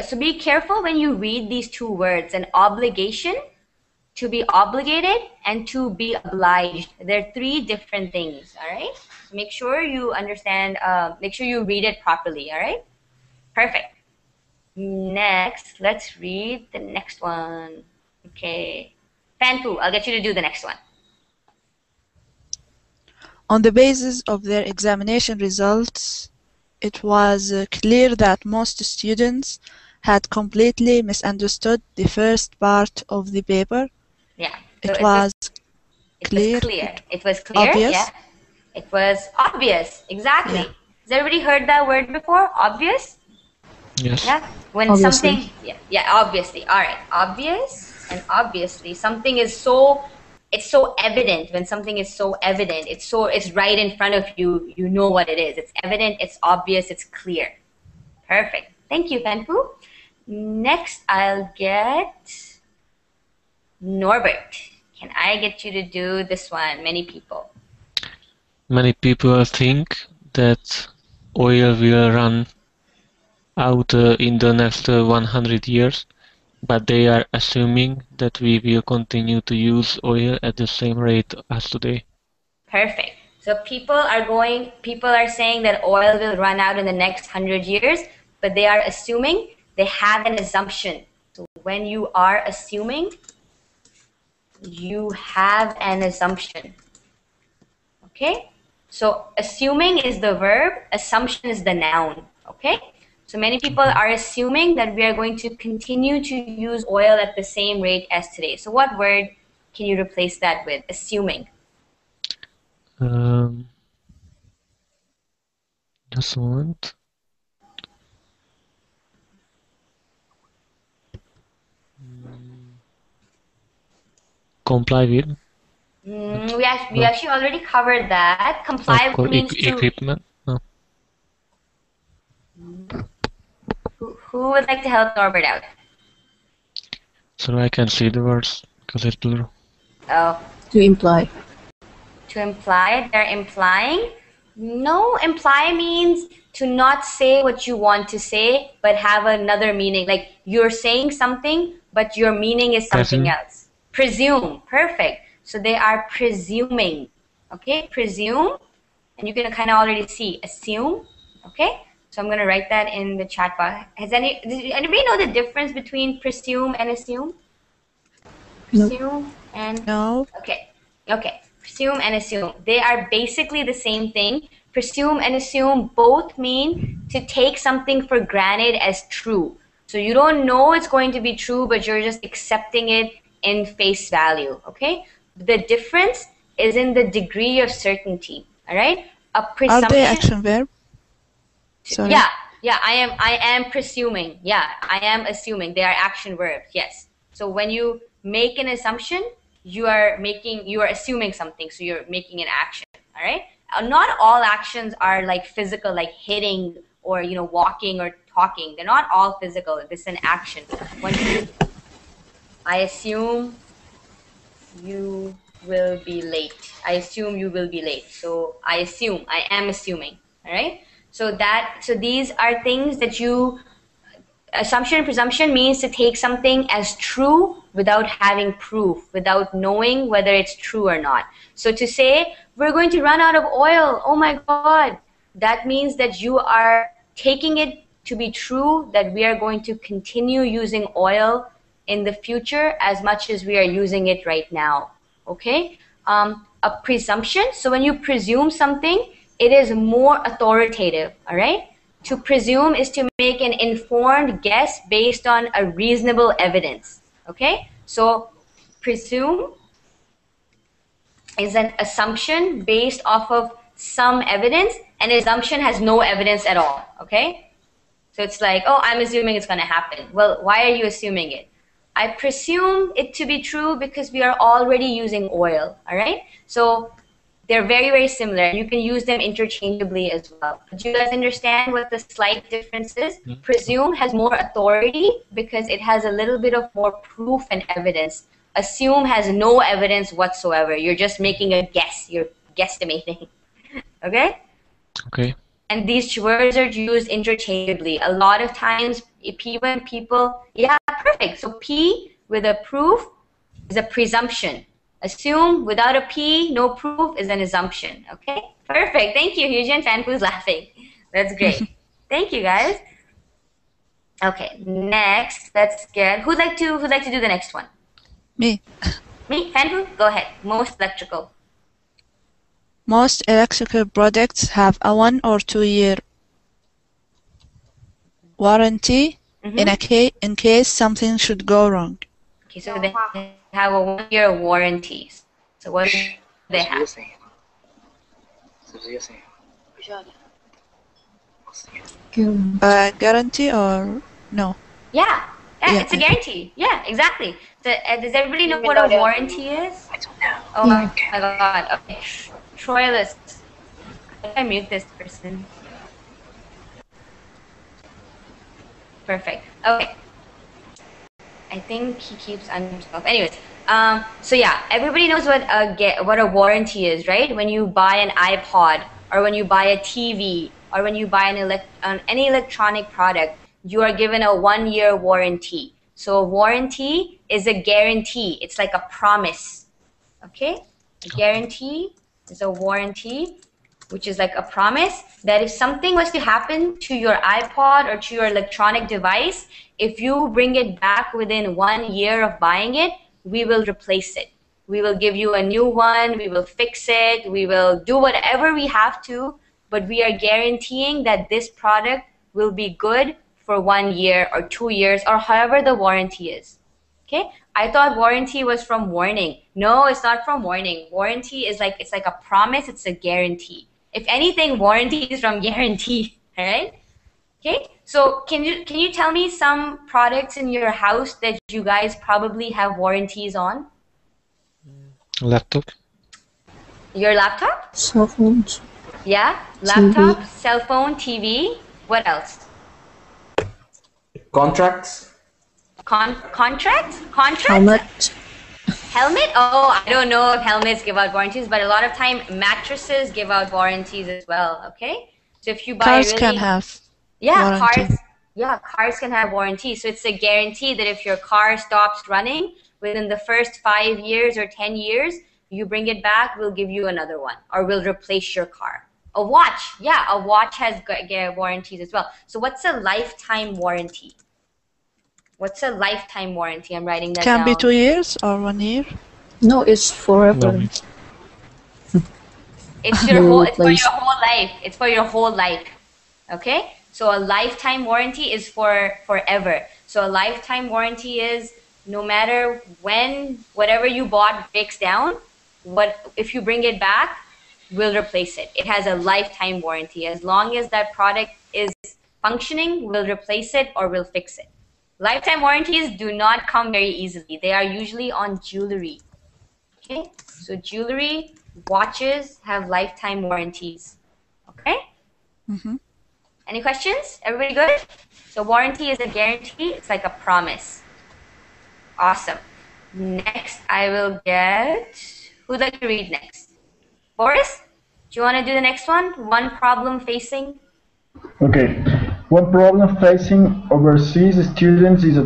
so be careful when you read these two words, an obligation, to be obligated, and to be obliged. They're three different things. All right. So make sure you understand, make sure you read it properly. All right. Perfect. Next, let's read the next one. Okay. Fanfu, I'll get you to do the next one. On the basis of their examination results, it was clear that most students had completely misunderstood the first part of the paper. Yeah. So it was clear. It was clear. Obvious. Yeah. It was obvious. Exactly. Yeah. Has everybody heard that word before? Obvious? Yes. Yeah. When Obviously. something, yeah, obviously. All right. Obvious and obviously. Something is so it's so evident. When something is so evident, it's right in front of you. You know what it is. It's evident, it's obvious, it's clear. Perfect. Thank you, Fanfu. Next, I'll get Norbert. Can I get you to do this one? Many people. Many people think that oil will run out in the next 100 years, but they are assuming that we will continue to use oil at the same rate as today. Perfect. So people are saying that oil will run out in the next 100 years, but they are assuming, they have an assumption. So when you are assuming, you have an assumption. Okay? So assuming is the verb, assumption is the noun. Okay? So many people are assuming that we are going to continue to use oil at the same rate as today. So what word can you replace that with? Assuming. Just a moment. Comply with. We actually already covered that. Comply means equipment. No. Who would like to help Norbert out? So I can see the words because it's blue. Oh. To imply. To imply, they're implying. No, imply means to not say what you want to say, but have another meaning. Like you're saying something, but your meaning is something else. Presume. Perfect. So they are presuming. Okay, presume. And you can kind of already see. Assume. Okay. So I'm going to write that in the chat box. Does anybody know the difference between presume and assume? Presume and... No. Okay. Okay. Presume and assume. They are basically the same thing. Presume and assume both mean to take something for granted as true. So you don't know it's going to be true, but you're just accepting it in face value. Okay? The difference is in the degree of certainty. All right? A presumption... Are they action verb? Sorry. Yeah, I am presuming. Yeah, I am assuming. They are action verbs. Yes. So when you make an assumption, you are assuming something, so you're making an action. All right? Not all actions are like physical, like hitting or walking or talking. They're not all physical. This is an action. I assume you will be late. I assume you will be late. So I am assuming. All right? So these are things that assumption and presumption means to take something as true without having proof, without knowing whether it's true or not. So to say, we're going to run out of oil, oh my God, that means that you are taking it to be true that we are going to continue using oil in the future as much as we are using it right now. Okay? A presumption, so when you presume something, it is more authoritative, all right? To presume is to make an informed guess based on a reasonable evidence, okay? So presume is an assumption based off of some evidence, and assumption has no evidence at all, okay? So it's like, oh, I'm assuming it's going to happen. Well, why are you assuming it? I presume it to be true because we are already using oil, all right? So they're very, very similar. You can use them interchangeably as well. Do you guys understand what the slight difference is? Mm-hmm. Presume has more authority because it has a little bit of more proof and evidence. Assume has no evidence whatsoever. You're just making a guess. You're guesstimating. Okay? Okay. And these words are used interchangeably. A lot of times, when people, yeah, perfect. So P with a proof is a presumption. Assume without a P, no proof, is an assumption. Okay? Perfect. Thank you, Hyujin. Fanfu's laughing. That's great. Thank you, guys. Okay, next, let's get, who'd like to do the next one? Me. Me? Fanfu? Go ahead. Most electrical. Most electrical products have a 1 or 2 year warranty in case something should go wrong. Okay, so they have a 1 year warranty. So what do they have? Guarantee or no? Yeah, Yeah, it's a guarantee. Yeah, exactly. So, does everybody know what a warranty is? I don't know. Oh my god. Okay. Troy, how do I mute this person? Perfect. Okay. I think he keeps on himself. Anyways, so yeah, everybody knows what a warranty is, right? When you buy an iPod, or when you buy a TV, or when you buy any electronic product, you are given a 1-year warranty. So a warranty is a guarantee. It's like a promise. Okay? A guarantee is a warranty, which is like a promise that if something was to happen to your iPod or to your electronic device, if you bring it back within 1 year of buying it, we will replace it. We will give you a new one, we will fix it, we will do whatever we have to, but we are guaranteeing that this product will be good for 1 year or 2 years or however the warranty is. Okay? I thought warranty was from warning. No, it's not from warning. Warranty is it's like a promise, it's a guarantee. If anything, warranty is from guarantee, all right? Okay, so can you tell me some products in your house that you guys probably have warranties on? Laptop. Your laptop? Cell phones. Yeah, laptop, TV. Cell phone, TV. What else? Contracts. Contracts? Helmet. Helmet? Oh, I don't know if helmets give out warranties, but a lot of time mattresses give out warranties as well. Okay, so if you buy cars can have. Yeah, warranty. cars can have warranties. So it's a guarantee that if your car stops running within the first 5 years or 10 years, you bring it back, we'll give you another one, or we'll replace your car. A watch, yeah, a watch has warranties as well. So what's a lifetime warranty? What's a lifetime warranty? I'm writing that down. Can be 2 years or 1 year. No, it's forever. No. It's for your whole life. It's for your whole life. Okay? So a lifetime warranty is for forever. So a lifetime warranty is no matter when whatever you bought breaks down, if you bring it back, we'll replace it. It has a lifetime warranty. As long as that product is functioning, we'll replace it or we'll fix it. Lifetime warranties do not come very easily. They are usually on jewelry. Okay? So jewelry, watches have lifetime warranties. Okay? Mm-hmm. Any questions? Everybody good? So warranty is a guarantee. It's like a promise. Awesome. Next, I will get... Who'd like to read next? Boris? Do you want to do the next one? One problem facing? Okay. One problem facing overseas students is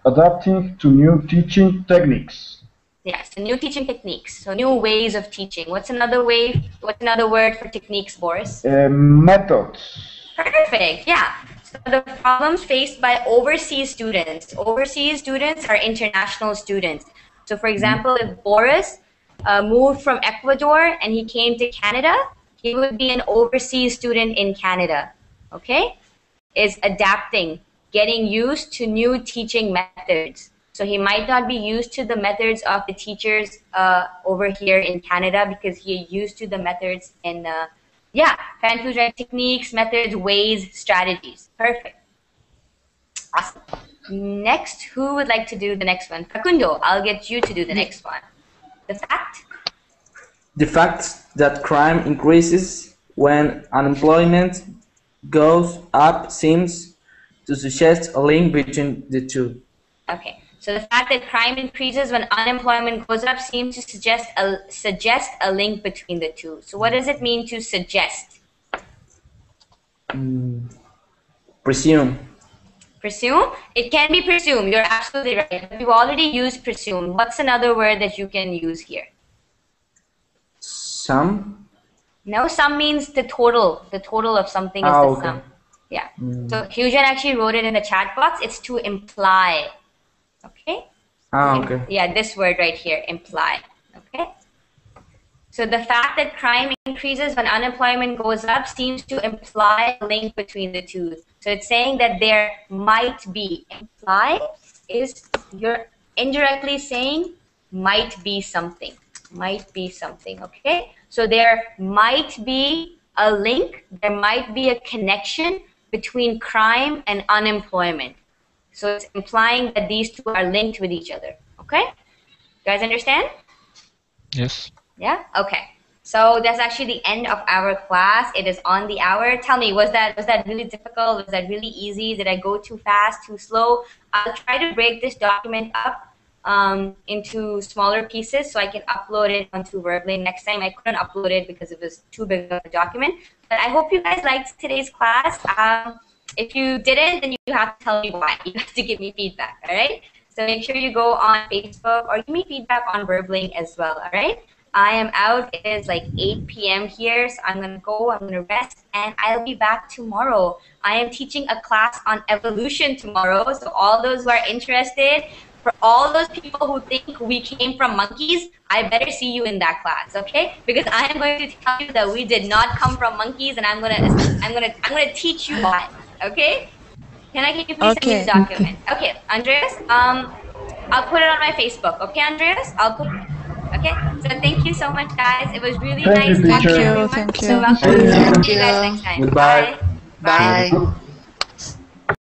adapting to new teaching techniques. Yes, so new teaching techniques. So new ways of teaching. What's another word for techniques, Boris? Methods. Perfect, yeah. So the problems faced by overseas students. Overseas students are international students. So for example, if Boris moved from Ecuador and he came to Canada, he would be an overseas student in Canada. Okay? Is adapting, getting used to new teaching methods. So he might not be used to the methods of the teachers over here in Canada because he's used to the methods in fan techniques, methods, ways, strategies. Perfect. Awesome. Next, who would like to do the next one? Facundo, I'll get you to do the next one. The fact? The fact that crime increases when unemployment goes up seems to suggest a link between the two. Okay. So the fact that crime increases when unemployment goes up seems to suggest a link between the two. So what does it mean to suggest? Presume. Presume? It can be presume. You're absolutely right. But we've already used presume. What's another word that you can use here? Some? No, sum means the total. The total of something is the sum. Yeah. So Hyujin actually wrote it in the chat box. It's to imply. Okay? Okay. Yeah, this word right here, imply. Okay? So the fact that crime increases when unemployment goes up seems to imply a link between the two. So it's saying that there might be. Imply is you're indirectly saying might be something. Might be something, okay? So there might be a link, there might be a connection between crime and unemployment. So it's implying that these two are linked with each other. Okay? You guys understand? Yes. Yeah? Okay. So that's actually the end of our class. It is on the hour. Tell me, was that really difficult? Was that really easy? Did I go too fast, too slow? I'll try to break this document up into smaller pieces so I can upload it onto Verbally next time. I couldn't upload it because it was too big of a document. But I hope you guys liked today's class. If you didn't, then you have to tell me why. You have to give me feedback, all right? So make sure you go on Facebook or give me feedback on Verbling as well, all right? I am out. It is like 8 p.m. here, so I'm going to go. I'm going to rest, and I'll be back tomorrow. I am teaching a class on evolution tomorrow, so all those who are interested, for all those people who think we came from monkeys, I better see you in that class, okay? Because I am going to tell you that we did not come from monkeys, and I'm gonna teach you why, okay? Can I please send me the document? Okay, Andreas, I'll put it on my Facebook, okay, Andreas? Okay, so thank you so much, guys. It was really nice talking to everyone. Thank you. So welcome. See you guys next time. Goodbye. Bye.